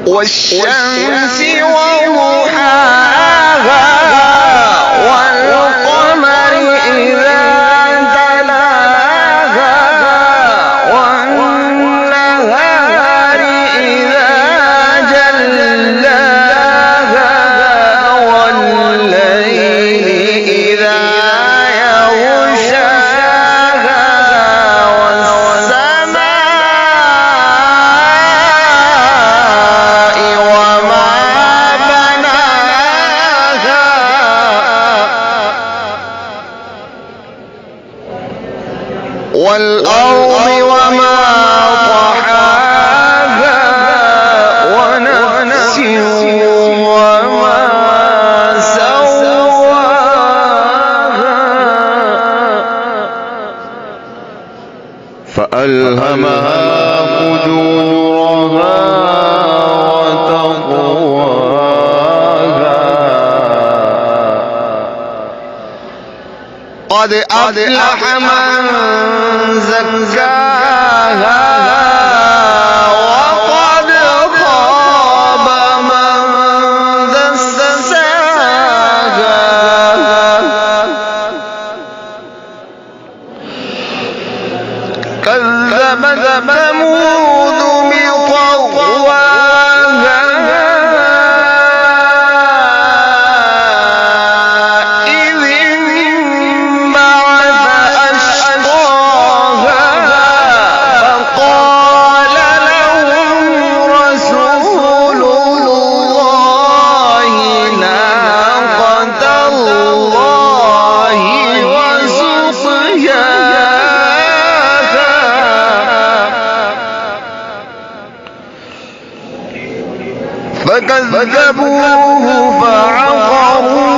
والشمس وضحاها والقمر إذا تلاها والنهار إذا جلاها والليل إذا يغشاها والسماء وما بناها والأرض وما طحاها ونفس وما سواها فألهمها فجورها وتقواها قد أفلح من زكاها وقد خاب من دساها كذبت ثمود بطغواها إذ انبعث أشقاها فقال لهم رسول الله ناقة الله وسقياها فكذبوه فعقروها